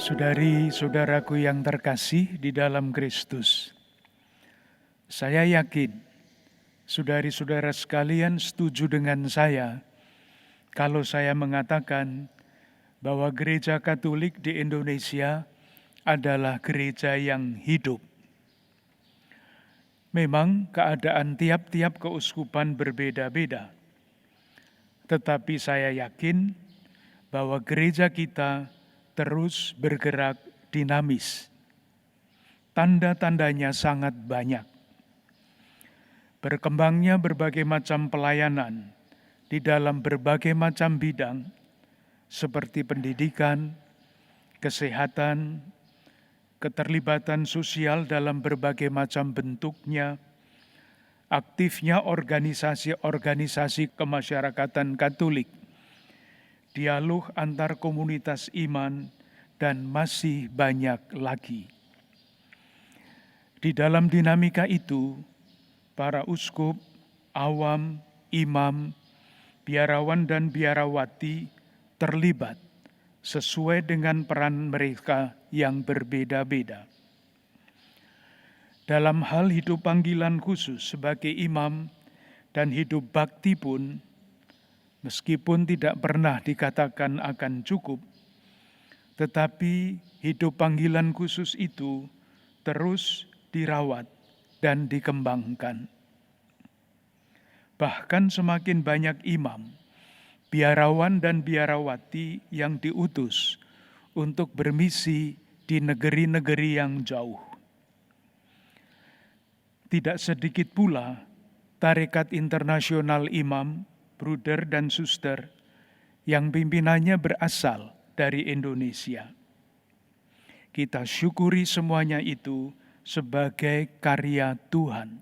Saudari-saudaraku yang terkasih di dalam Kristus, saya yakin saudari-saudara sekalian setuju dengan saya kalau saya mengatakan bahwa Gereja Katolik di Indonesia adalah gereja yang hidup. Memang keadaan tiap-tiap keuskupan berbeda-beda, tetapi saya yakin bahwa gereja kita terus bergerak dinamis. Tanda-tandanya sangat banyak. Berkembangnya berbagai macam pelayanan di dalam berbagai macam bidang seperti pendidikan, kesehatan, keterlibatan sosial dalam berbagai macam bentuknya, aktifnya organisasi-organisasi kemasyarakatan Katolik, dialog antar komunitas iman, dan masih banyak lagi. Di dalam dinamika itu, para uskup, awam, imam, biarawan dan biarawati terlibat sesuai dengan peran mereka yang berbeda-beda. Dalam hal hidup panggilan khusus sebagai imam dan hidup bakti pun, meskipun tidak pernah dikatakan akan cukup, tetapi hidup panggilan khusus itu terus dirawat dan dikembangkan. Bahkan semakin banyak imam, biarawan dan biarawati yang diutus untuk bermisi di negeri-negeri yang jauh. Tidak sedikit pula tarekat internasional imam, bruder dan suster yang pimpinannya berasal dari Indonesia. Kita syukuri semuanya itu sebagai karya Tuhan.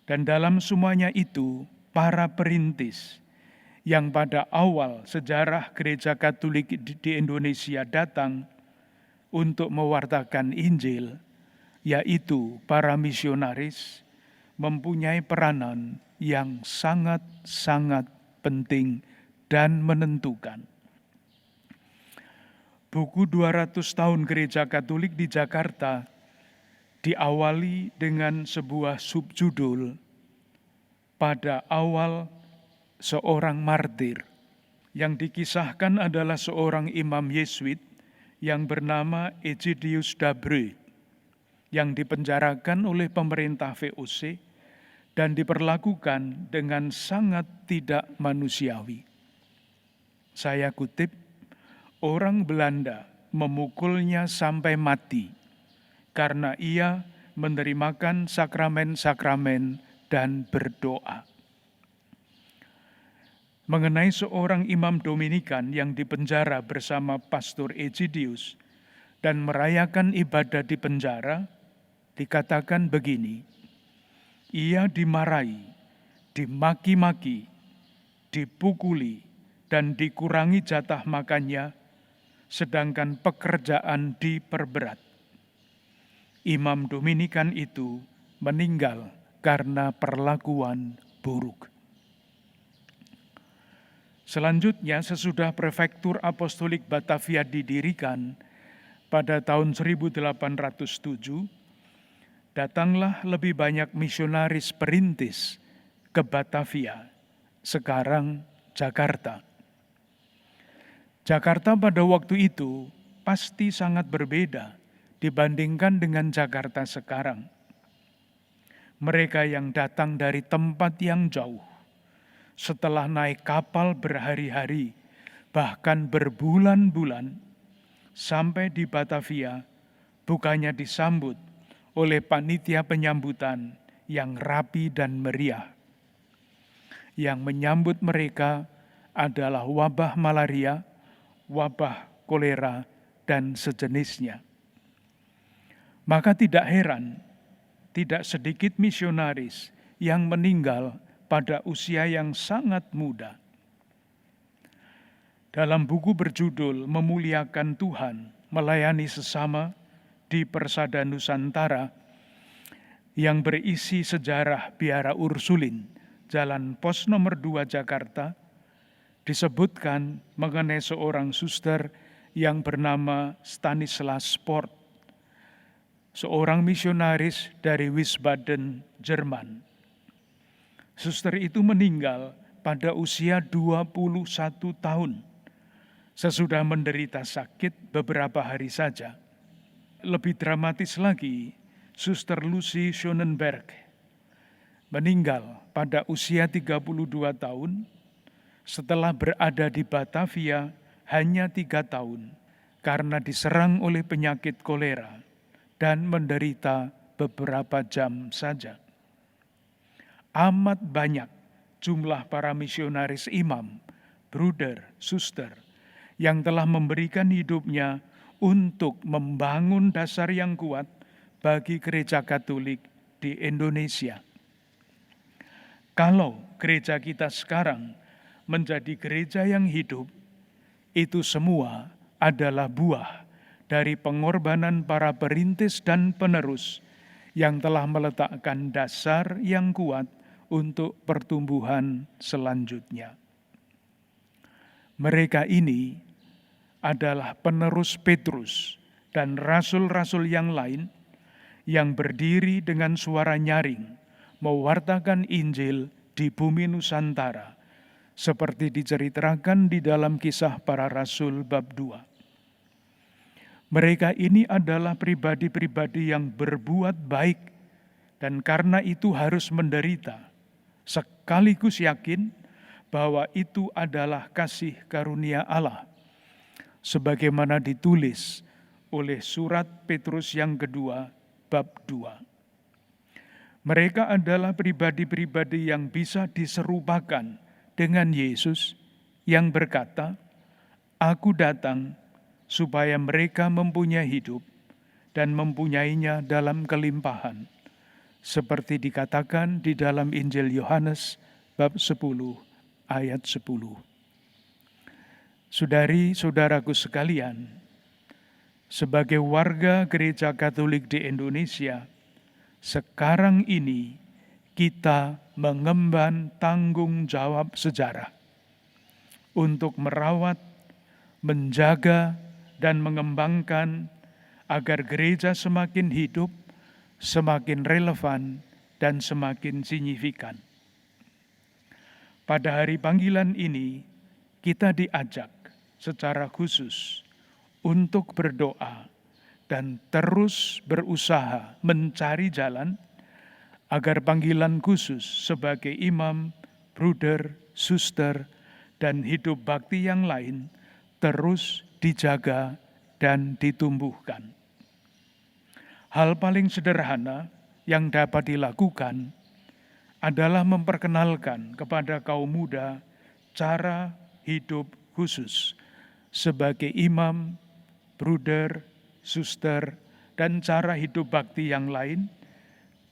Dan dalam semuanya itu, para perintis yang pada awal sejarah Gereja Katolik di Indonesia datang untuk mewartakan Injil, yaitu para misionaris, mempunyai peranan yang sangat-sangat penting dan menentukan. Buku 200 tahun Gereja Katolik di Jakarta diawali dengan sebuah subjudul, Pada Awal Seorang Martir, yang dikisahkan adalah seorang imam Yesuit yang bernama Egidius Dabre, yang dipenjarakan oleh pemerintah VOC dan diperlakukan dengan sangat tidak manusiawi. Saya kutip, orang Belanda memukulnya sampai mati karena ia menerimakan sakramen-sakramen dan berdoa. Mengenai seorang imam Dominikan yang dipenjara bersama Pastor Egidius dan merayakan ibadah di penjara, dikatakan begini, ia dimarahi, dimaki-maki, dipukuli, dan dikurangi jatah makannya, sedangkan pekerjaan diperberat. Imam Dominikan itu meninggal karena perlakuan buruk. Selanjutnya, sesudah Prefektur Apostolik Batavia didirikan pada tahun 1807, datanglah lebih banyak misionaris perintis ke Batavia, sekarang Jakarta. Jakarta pada waktu itu pasti sangat berbeda dibandingkan dengan Jakarta sekarang. Mereka yang datang dari tempat yang jauh, setelah naik kapal berhari-hari, bahkan berbulan-bulan, sampai di Batavia, bukannya disambut oleh panitia penyambutan yang rapi dan meriah. Yang menyambut mereka adalah wabah malaria, wabah kolera, dan sejenisnya. Maka tidak heran, tidak sedikit misionaris yang meninggal pada usia yang sangat muda. Dalam buku berjudul Memuliakan Tuhan, Melayani Sesama di Persada Nusantara, yang berisi sejarah Biara Ursulin, Jalan Pos nomor 2 Jakarta, disebutkan mengenai seorang suster yang bernama Stanislas Port, seorang misionaris dari Wiesbaden, Jerman. Suster itu meninggal pada usia 21 tahun, sesudah menderita sakit beberapa hari saja. Lebih dramatis lagi, Suster Lucy Schonenberg meninggal pada usia 32 tahun setelah berada di Batavia hanya 3 tahun karena diserang oleh penyakit kolera dan menderita beberapa jam saja. Amat banyak jumlah para misionaris imam, bruder, suster yang telah memberikan hidupnya untuk membangun dasar yang kuat bagi gereja Katolik di Indonesia. Kalau gereja kita sekarang menjadi gereja yang hidup, itu semua adalah buah dari pengorbanan para perintis dan penerus yang telah meletakkan dasar yang kuat untuk pertumbuhan selanjutnya. Mereka ini adalah penerus Petrus dan rasul-rasul yang lain yang berdiri dengan suara nyaring mewartakan Injil di bumi Nusantara, seperti diceritakan di dalam Kisah Para Rasul bab 2. Mereka ini adalah pribadi-pribadi yang berbuat baik dan karena itu harus menderita, sekaligus yakin bahwa itu adalah kasih karunia Allah, sebagaimana ditulis oleh surat Petrus yang kedua bab 2. Mereka adalah pribadi-pribadi yang bisa diserupakan dengan Yesus yang berkata, "Aku datang supaya mereka mempunyai hidup dan mempunyainya dalam kelimpahan," seperti dikatakan di dalam Injil Yohanes bab 10 ayat 10. Saudari-saudaraku sekalian, sebagai warga gereja Katolik di Indonesia, sekarang ini kita mengemban tanggung jawab sejarah untuk merawat, menjaga, dan mengembangkan agar gereja semakin hidup, semakin relevan, dan semakin signifikan. Pada hari panggilan ini, kita diajak secara khusus untuk berdoa dan terus berusaha mencari jalan agar panggilan khusus sebagai imam, bruder, suster, dan hidup bakti yang lain terus dijaga dan ditumbuhkan. Hal paling sederhana yang dapat dilakukan adalah memperkenalkan kepada kaum muda cara hidup khusus sebagai imam, bruder, suster, dan cara hidup bakti yang lain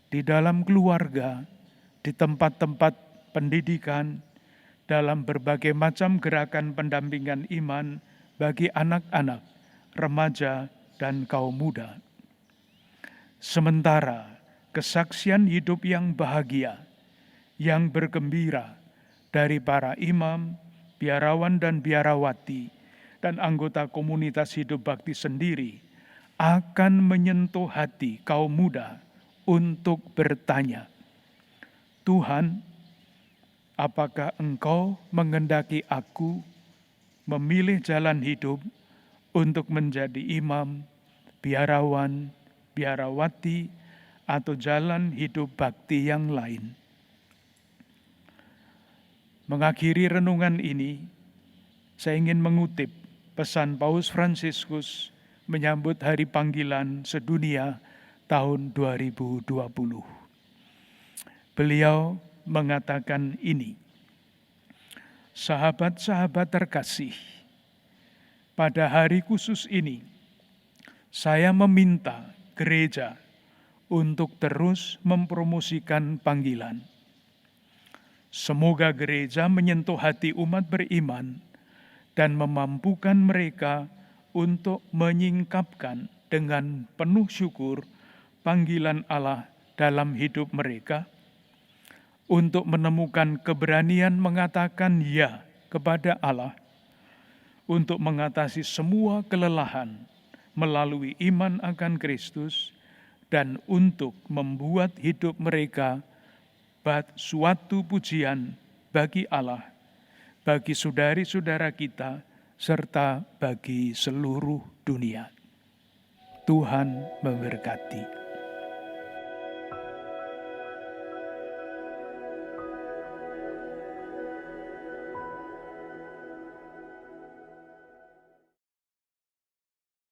di dalam keluarga, di tempat-tempat pendidikan, dalam berbagai macam gerakan pendampingan iman bagi anak-anak, remaja, dan kaum muda. Sementara kesaksian hidup yang bahagia, yang bergembira dari para imam, biarawan dan biarawati, dan anggota komunitas hidup bakti sendiri akan menyentuh hati kaum muda untuk bertanya, "Tuhan, apakah Engkau menghendaki aku memilih jalan hidup untuk menjadi imam, biarawan, biarawati, atau jalan hidup bakti yang lain?" Mengakhiri renungan ini, saya ingin mengutip pesan Paus Fransiskus menyambut Hari Panggilan Sedunia tahun 2020. Beliau mengatakan ini, "Sahabat-sahabat terkasih, pada hari khusus ini, saya meminta gereja untuk terus mempromosikan panggilan. Semoga gereja menyentuh hati umat beriman dan memampukan mereka untuk menyingkapkan dengan penuh syukur panggilan Allah dalam hidup mereka, untuk menemukan keberanian mengatakan ya kepada Allah, untuk mengatasi semua kelelahan melalui iman akan Kristus dan untuk membuat hidup mereka suatu pujian bagi Allah, bagi saudari-saudara kita, serta bagi seluruh dunia. Tuhan memberkati.